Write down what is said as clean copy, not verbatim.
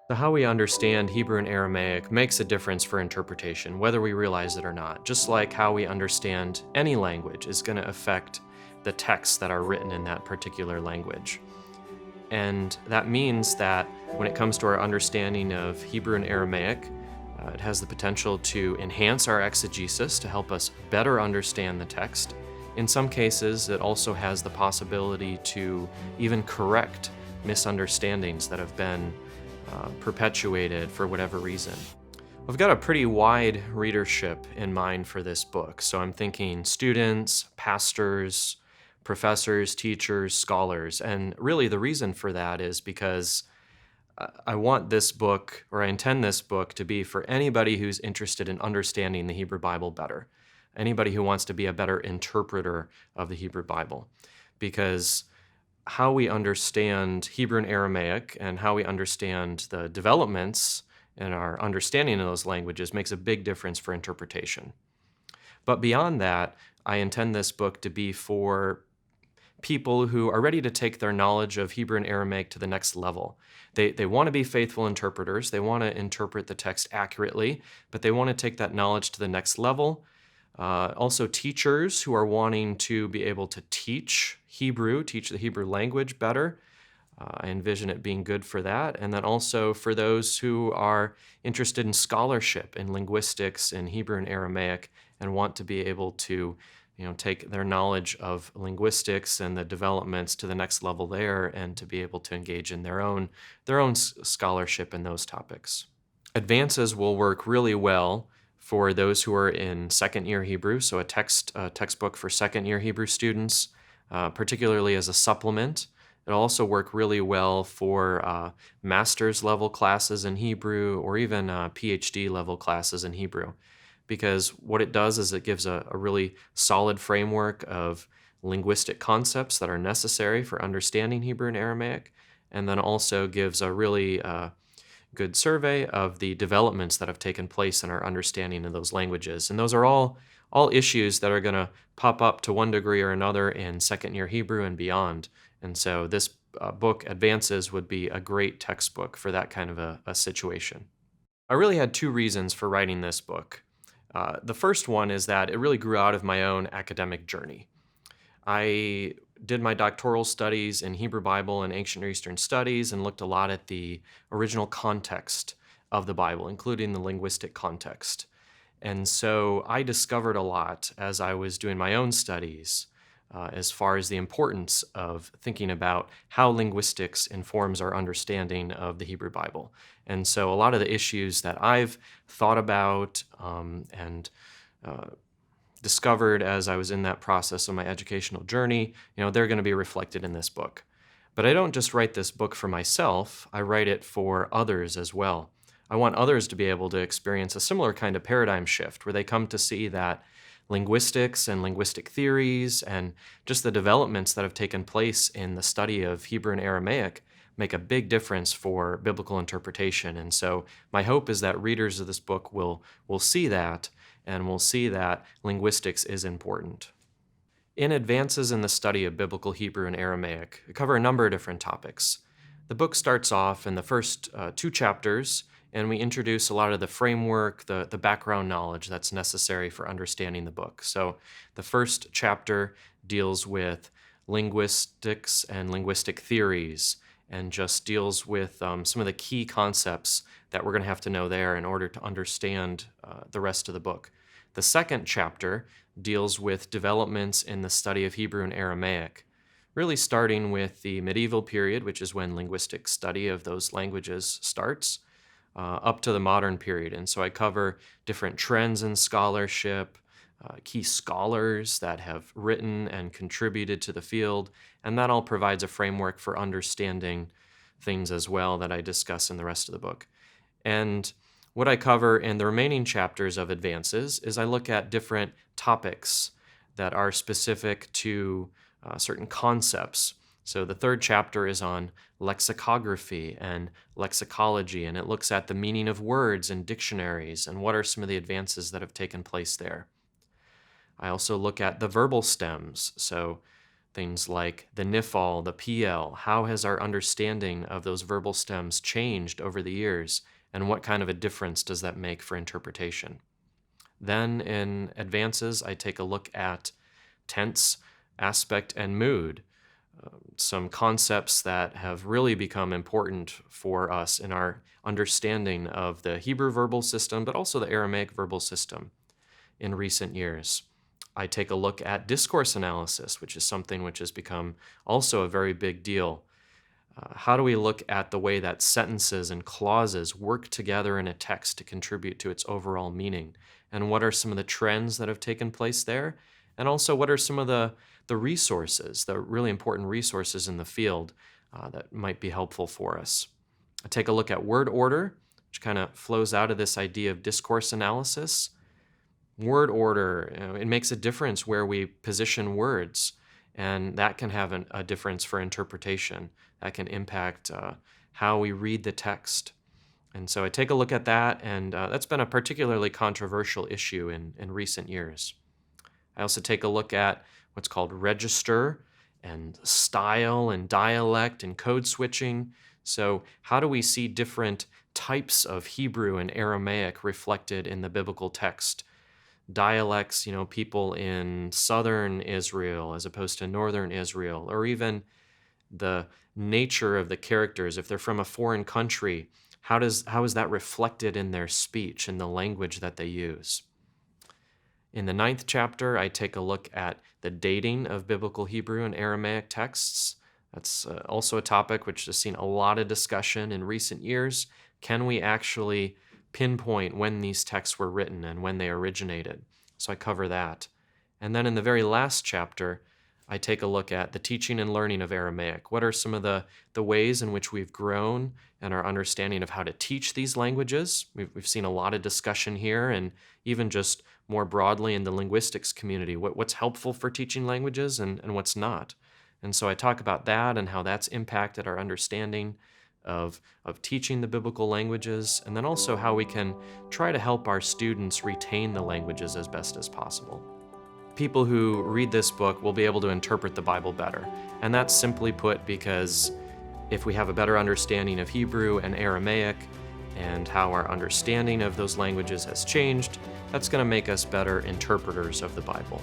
So how we understand Hebrew and Aramaic makes a difference for interpretation, whether we realize it or not. Just like how we understand any language is going to affect the texts that are written in that particular language. And that means that when it comes to our understanding of Hebrew and Aramaic, it has the potential to enhance our exegesis to help us better understand the text. In some cases, it also has the possibility to even correct misunderstandings that have been perpetuated for whatever reason. I've got a pretty wide readership in mind for this book, so I'm thinking students, pastors, professors, teachers, scholars, and really the reason for that is because I want this book, or I intend this book to be for anybody who's interested in understanding the Hebrew Bible better, anybody who wants to be a better interpreter of the Hebrew Bible, because how we understand Hebrew and Aramaic and how we understand the developments in our understanding of those languages makes a big difference for interpretation. But beyond that, I intend this book to be for people who are ready to take their knowledge of Hebrew and Aramaic to the next level. They want to be faithful interpreters. They want to interpret the text accurately, but they want to take that knowledge to the next level. Also teachers who are wanting to be able to teach Hebrew, teach the Hebrew language better. I envision it being good for that. And then also for those who are interested in scholarship, in linguistics, in Hebrew and Aramaic, and want to be able to take their knowledge of linguistics and the developments to the next level there, and to be able to engage in their own scholarship in those topics. Advances will work really well for those who are in second-year Hebrew, so a textbook for second-year Hebrew students, particularly as a supplement. It'll also work really well for master's level classes in Hebrew, or even PhD level classes in Hebrew, because what it does is it gives a really solid framework of linguistic concepts that are necessary for understanding Hebrew and Aramaic, and then also gives a really good survey of the developments that have taken place in our understanding of those languages. And those are all issues that are going to pop up to one degree or another in second-year Hebrew and beyond. And so this book, Advances, would be a great textbook for that kind of a situation. I really had two reasons for writing this book. The first one is that it really grew out of my own academic journey. I did my doctoral studies in Hebrew Bible and Ancient Near Eastern Studies and looked a lot at the original context of the Bible, including the linguistic context. And so I discovered a lot as I was doing my own studies as far as the importance of thinking about how linguistics informs our understanding of the Hebrew Bible. And so a lot of the issues that I've thought about and discovered as I was in that process of my educational journey, they're going to be reflected in this book. But I don't just write this book for myself, I write it for others as well. I want others to be able to experience a similar kind of paradigm shift where they come to see that linguistics and linguistic theories and just the developments that have taken place in the study of Hebrew and Aramaic make a big difference for biblical interpretation. And so my hope is that readers of this book will see that, and will see that linguistics is important. In Advances in the Study of Biblical Hebrew and Aramaic, we cover a number of different topics. The book starts off in the first two chapters, and we introduce a lot of the framework, the background knowledge that's necessary for understanding the book. So the first chapter deals with linguistics and linguistic theories, and just deals with some of the key concepts that we're going to have to know there in order to understand the rest of the book. The second chapter deals with developments in the study of Hebrew and Aramaic, really starting with the medieval period, which is when linguistic study of those languages starts, up to the modern period. And so I cover different trends in scholarship, key scholars that have written and contributed to the field, and that all provides a framework for understanding things as well that I discuss in the rest of the book. And what I cover in the remaining chapters of Advances is I look at different topics that are specific to certain concepts. So the third chapter is on lexicography and lexicology, and it looks at the meaning of words in dictionaries and what are some of the advances that have taken place there. I also look at the verbal stems. So Things like the nifal, the pl, how has our understanding of those verbal stems changed over the years, and what kind of a difference does that make for interpretation? Then in advances, I take a look at tense, aspect, and mood, some concepts that have really become important for us in our understanding of the Hebrew verbal system, but also the Aramaic verbal system in recent years. I take a look at discourse analysis, which is something which has become also a very big deal. How do we look at the way that sentences and clauses work together in a text to contribute to its overall meaning? And what are some of the trends that have taken place there? And also, what are some of the resources, the really important resources in the field that might be helpful for us? I take a look at word order, which kind of flows out of this idea of discourse analysis. Word order, it makes a difference where we position words, and that can have a difference for interpretation. That can impact how we read the text. And so I take a look at that, and that's been a particularly controversial issue in recent years. I also take a look at what's called register and style and dialect and code switching. So how do we see different types of Hebrew and Aramaic reflected in the biblical text? Dialects, people in southern Israel as opposed to northern Israel, or even the nature of the characters. If they're from a foreign country, how is that reflected in their speech, in the language that they use? In the 9th chapter, I take a look at the dating of Biblical Hebrew and Aramaic texts. That's also a topic which has seen a lot of discussion in recent years. Can we actually pinpoint when these texts were written and when they originated? So I cover that. And then in the very last chapter, I take a look at the teaching and learning of Aramaic. What are some of the ways in which we've grown and our understanding of how to teach these languages? We've seen a lot of discussion here, and even just more broadly in the linguistics community, what's helpful for teaching languages and what's not. And so I talk about that and how that's impacted our understanding of teaching the biblical languages, and then also how we can try to help our students retain the languages as best as possible. People who read this book will be able to interpret the Bible better. And that's simply put because if we have a better understanding of Hebrew and Aramaic and how our understanding of those languages has changed, that's going to make us better interpreters of the Bible.